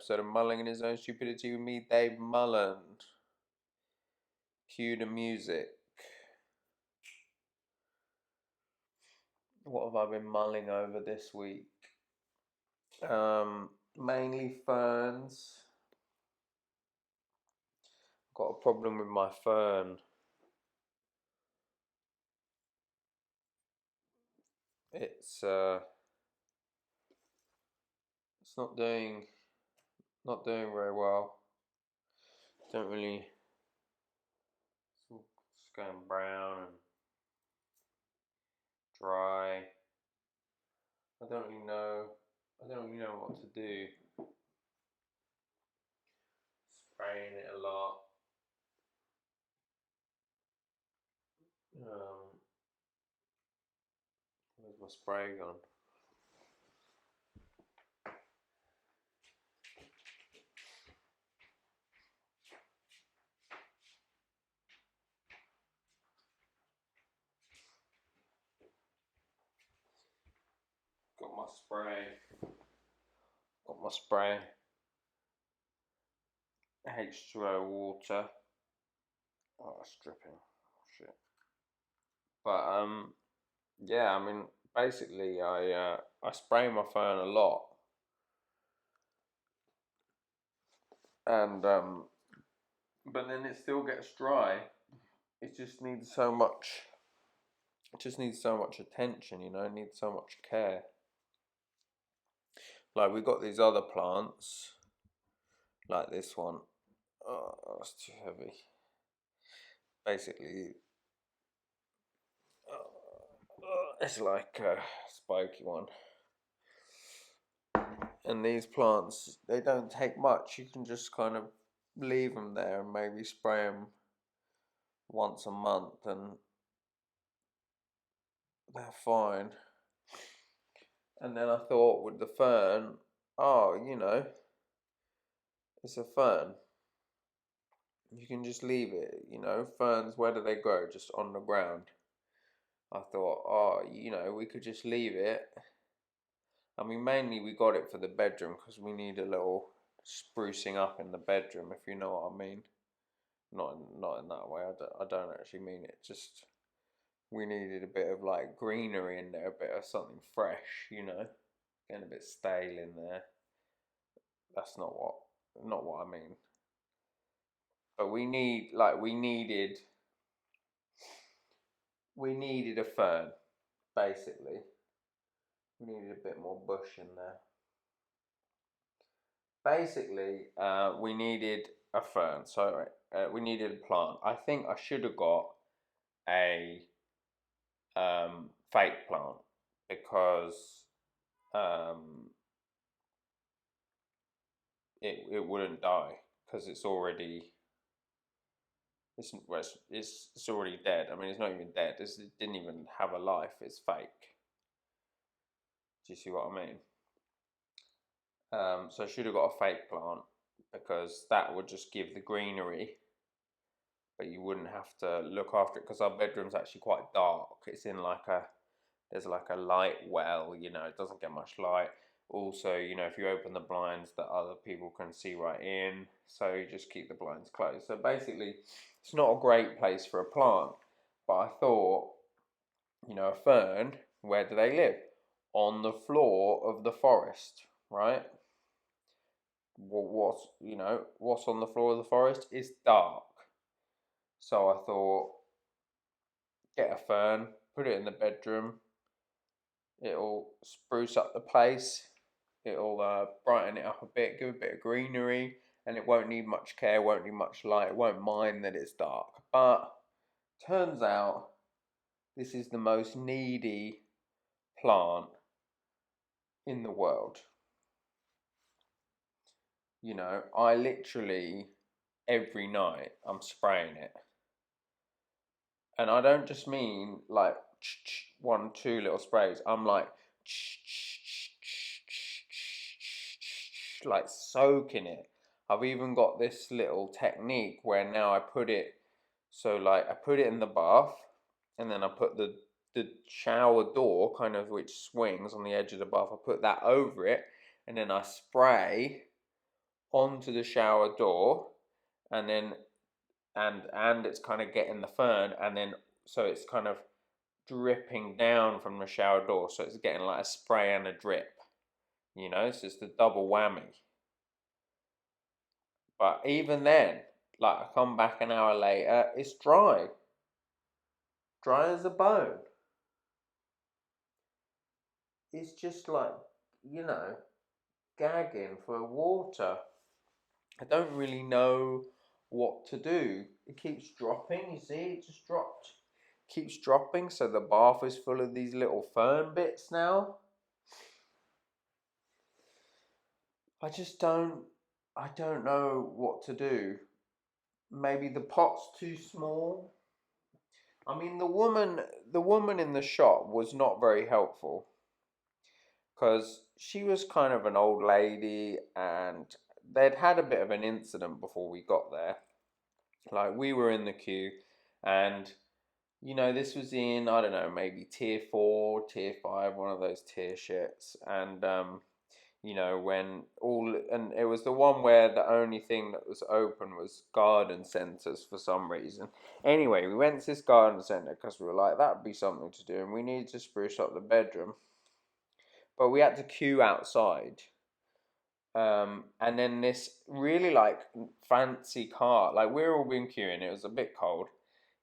episode of Mulling and His Own Stupidity with me, Dave Mullen. Cue the music. What have I been mulling over this week? Mainly ferns. Got a problem with my fern. It's not doing very well. Don't really. It's going brown and dry. I don't really know what to do. Spraying it a lot. Where's my spray gone? Got my spray. H2O water. Oh, it's dripping. Shit. But yeah. I mean, basically, I spray my fern a lot, and but then it still gets dry. It just needs so much. It just needs so much attention, you know. It needs so much care. Like we've got these other plants, like this one. Oh, it's too heavy. Basically, it's like a spiky one. And these plants, they don't take much. You can just kind of leave them there and maybe spray them once a month and they're fine. And then I thought with the fern, it's a fern. You can just leave it, ferns, where do they grow? Just on the ground. I thought, we could just leave it. I mean, mainly we got it for the bedroom because we need a little sprucing up in the bedroom, if you know what I mean. Not in that way. I don't actually mean it. Just we needed a bit of like greenery in there, a bit of something fresh, getting a bit stale in there. That's not what I mean. But we needed a fern, basically. We needed a bit more bush in there. Basically, we needed a fern. So we needed a plant. I think I should have got a fake plant because it wouldn't die because it's already dead. I mean, it's not even dead. It didn't even have a life. It's fake. Do you see what I mean? So I should have got a fake plant because that would just give the greenery, but you wouldn't have to look after it because our bedroom's actually quite dark. It's in there's like a light well, it doesn't get much light. Also, if you open the blinds, that other people can see right in, so you just keep the blinds closed. So basically, it's not a great place for a plant, but I thought, a fern, where do they live? On the floor of the forest, right? What's on the floor of the forest is dark. So I thought, get a fern, put it in the bedroom. It'll spruce up the place. It'll brighten it up a bit, give a bit of greenery, and it won't need much care, won't need much light, it won't mind that it's dark. But turns out this is the most needy plant in the world. I literally every night I'm spraying it. And I don't just mean like 1, 2 little sprays. I'm like soaking it. I've even got this little technique where now I put it in the bath, and then I put the shower door kind of which swings on the edge of the bath. I put that over it, and then I spray onto the shower door, and then and it's kind of getting the fern, and then so it's kind of dripping down from the shower door, so it's getting like a spray and a drip. So it's the double whammy. But even then, like I come back an hour later, it's dry as a bone. It's just like, you know, gagging for water. I don't really know what to do. It keeps dropping, you see, it just dropped. Keeps dropping, so the bath is full of these little fern bits now. I don't know what to do. Maybe the pot's too small. I mean, the woman in the shop was not very helpful because she was kind of an old lady, and they'd had a bit of an incident before we got there. Like, we were in the queue, and this was in, I don't know, maybe tier 4, tier 5, one of those tier shits. And when and it was the one where the only thing that was open was garden centres for some reason. Anyway, we went to this garden centre because we were like, that'd be something to do, and we needed to spruce up the bedroom. But we had to queue outside. And then this really like fancy car, like we were all been queuing, it was a bit cold,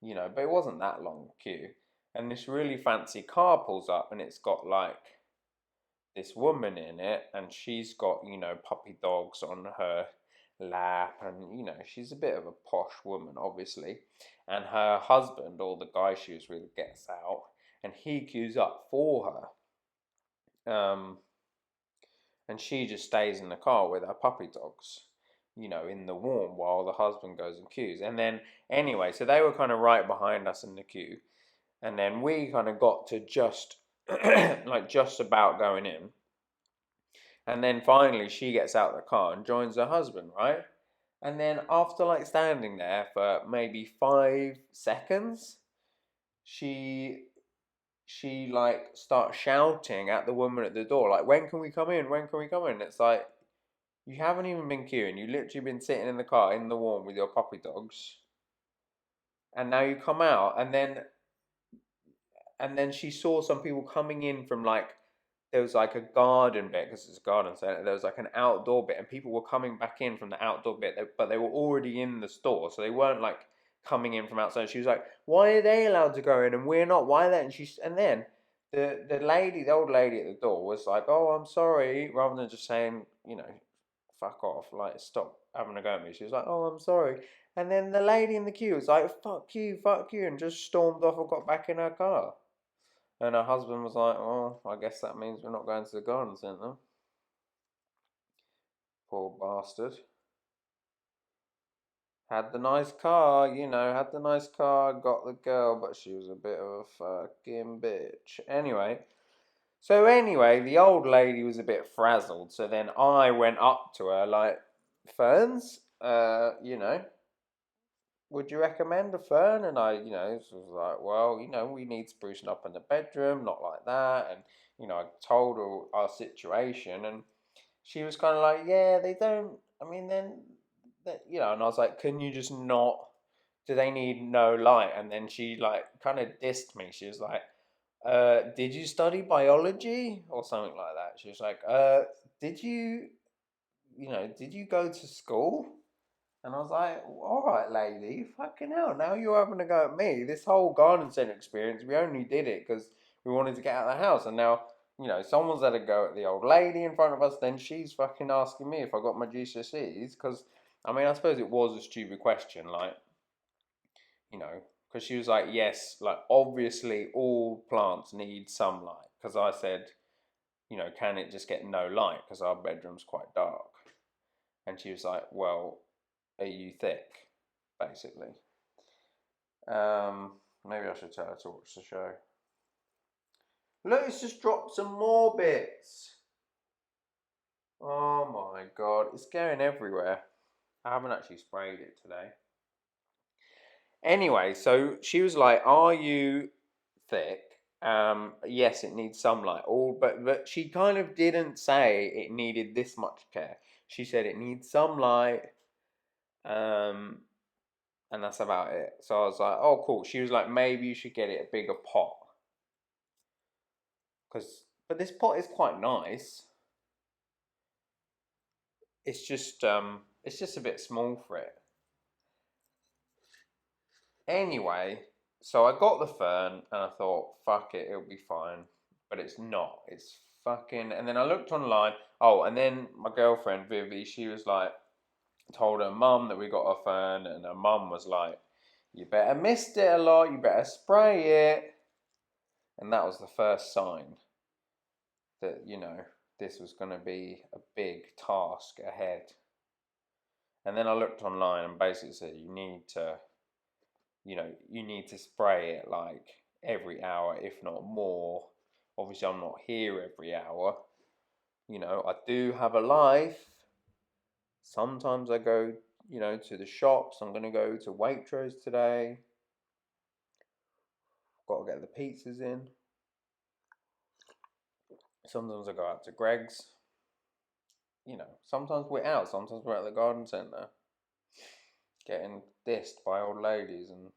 but it wasn't that long queue. And this really fancy car pulls up, and it's got like this woman in it, and she's got, puppy dogs on her lap, and she's a bit of a posh woman, obviously. And her husband, or the guy she was with, gets out, and he queues up for her. And she just stays in the car with her puppy dogs, in the warm, while the husband goes and queues. And then, anyway, so they were kind of right behind us in the queue. And then we kind of got to just, like, just about going in. And then finally she gets out of the car and joins her husband, right? And then after, like, standing there for maybe 5 seconds, she like starts shouting at the woman at the door, like, when can we come in, when can we come in? It's like, you haven't even been queuing, you literally been sitting in the car in the warm with your puppy dogs, and now you come out. And then she saw some people coming in from, like, there was like a garden bit, because it's a garden centre, there was like an outdoor bit, and people were coming back in from the outdoor bit, but they were already in the store, so they weren't like coming in from outside. She was like, why are they allowed to go in and we're not? Why are they? And then the old lady at the door was like, oh, I'm sorry, rather than just saying, fuck off, like, stop having a go at me. She was like, oh, I'm sorry. And then the lady in the queue was like, fuck you, and just stormed off and got back in her car. And her husband was like, oh, I guess that means we're not going to the garden centre. Poor bastard. Had the nice car, had the nice car, got the girl, but she was a bit of a fucking bitch. Anyway, the old lady was a bit frazzled, so then I went up to her like, Ferns, would you recommend a fern? And I, was like, well, we need sprucing up in the bedroom, not like that. And, I told her our situation, and she was kind of like, yeah, they don't, I mean, then, and I was like, can you just not, do they need no light? And then she, like, kind of dissed me. She was like, did you study biology or something like that? She was like, did you, did you go to school? And I was like, all right, lady, fucking hell, now you're having a go at me. This whole garden centre experience, we only did it because we wanted to get out of the house. And now, someone's had a go at the old lady in front of us, then she's fucking asking me if I got my GCSEs. Because, I mean, I suppose it was a stupid question, like, because she was like, yes, like, obviously all plants need sunlight. Because I said, can it just get no light? Because our bedroom's quite dark. And she was like, well, are you thick, basically? Maybe I should tell her to watch the show. Look, it's just dropped some more bits. Oh my god, it's going everywhere. I haven't actually sprayed it today. Anyway, so she was like, are you thick? Yes, it needs sunlight. But she kind of didn't say it needed this much care. She said it needs some light, and that's about it. So I was like, oh, cool. She was like, maybe you should get it a bigger pot. But this pot is quite nice. It's just a bit small for it. Anyway, so I got the fern and I thought, fuck it, it'll be fine. But it's not. It's fucking. And then I looked online. Oh, and then my girlfriend Vivi, she was like, told her mum that we got a fern, and her mum was like, you better mist it a lot. You better spray it. And that was the first sign that, you know, this was going to be a big task ahead. And then I looked online and basically said you need to spray it like every hour, if not more. Obviously, I'm not here every hour. You know, I do have a life. Sometimes I go, to the shops. I'm going to go to Waitrose today. Got to get the pizzas in. Sometimes I go out to Greg's. Sometimes we're out. Sometimes we're at the garden centre. Getting dissed by old ladies and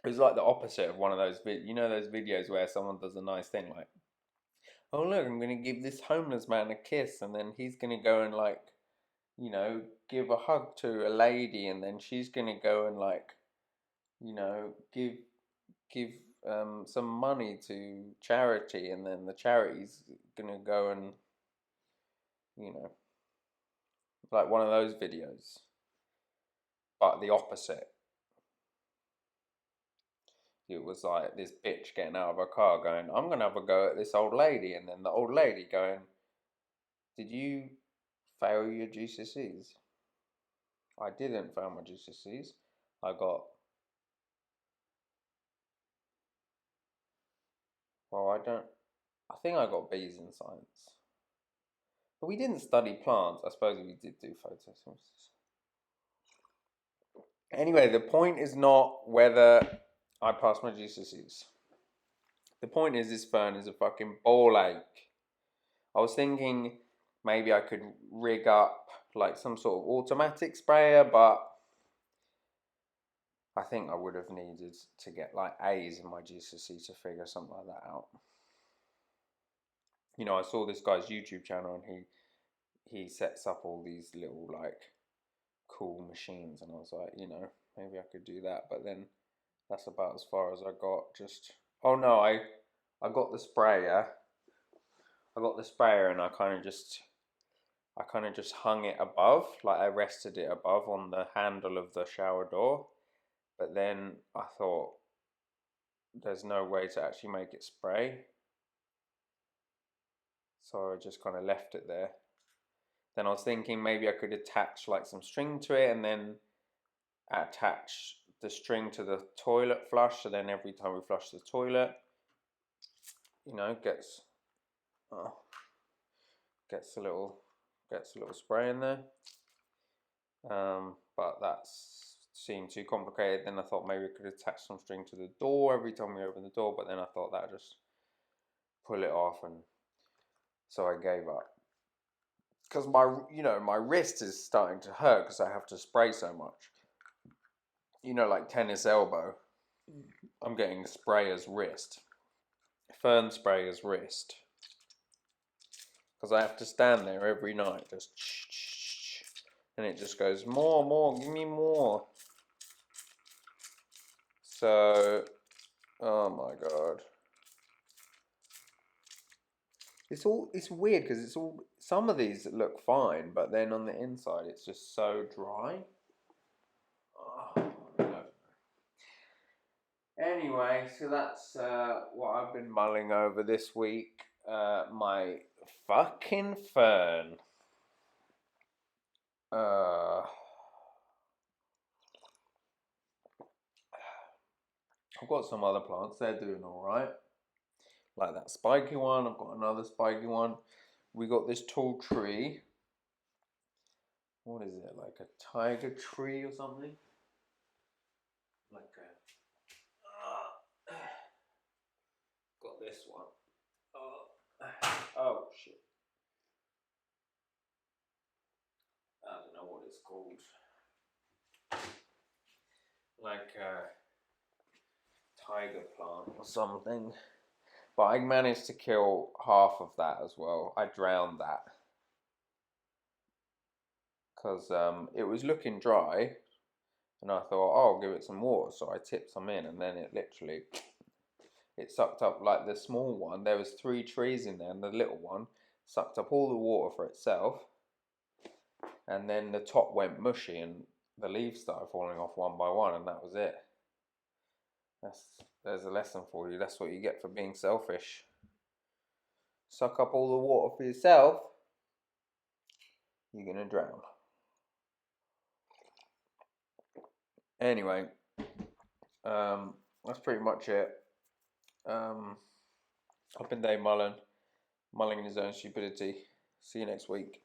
it was like the opposite of one of those those videos where someone does a nice thing like, oh look, I'm gonna give this homeless man a kiss, and then he's gonna go and like, give a hug to a lady, and then she's gonna go and like, give some money to charity, and then the charity's gonna go and like one of those videos, but the opposite. It was like this bitch getting out of her car going, I'm going to have a go at this old lady. And then the old lady going, did you fail your GCSEs? I didn't fail my GCSEs. I think I got B's in science. But we didn't study plants. I suppose we did do photosynthesis. Anyway, the point is not whether I passed my GCSEs. The point is this fern is a fucking ball ache. I was thinking maybe I could rig up like some sort of automatic sprayer, but I think I would have needed to get like A's in my GCSE to figure something like that out. I saw this guy's YouTube channel and he sets up all these little like cool machines, and I was like, maybe I could do that, but then that's about as far as I got. Oh no, I got the sprayer. And I kind of just hung it above, like I rested it above on the handle of the shower door. But then I thought, there's no way to actually make it spray. So I just kind of left it there. Then I was thinking maybe I could attach like some string to it and then attach the string to the toilet flush. So then every time we flush the toilet, gets a little spray in there. But that seemed too complicated. Then I thought maybe I could attach some string to the door every time we open the door, but then I thought that would just pull it off, and so I gave up. Because my wrist is starting to hurt because I have to spray so much. Like tennis elbow. I'm getting sprayer's wrist. Fern sprayer's wrist. Because I have to stand there every night just and it just goes, more, give me more. So, oh my god. It's weird because some of these look fine, but then on the inside it's just so dry. Oh, no. Anyway, so that's what I've been mulling over this week. My fucking fern. I've got some other plants, they're doing alright. Like that spiky one, I've got another spiky one. We got this tall tree. What is it, like a tiger tree or something? Like got this one. called? Like a tiger plant or something. But I managed to kill half of that as well. I drowned that because it was looking dry, and I thought, oh, I'll give it some water. So I tipped some in, and then it sucked up like the small one. There was 3 trees in there, and the little one sucked up all the water for itself. And then the top went mushy, and the leaves started falling off one by one, and that was it. There's a lesson for you. That's what you get for being selfish. Suck up all the water for yourself, you're gonna drown. Anyway, that's pretty much it. I've been Dave Mullen, mulling in his own stupidity. See you next week.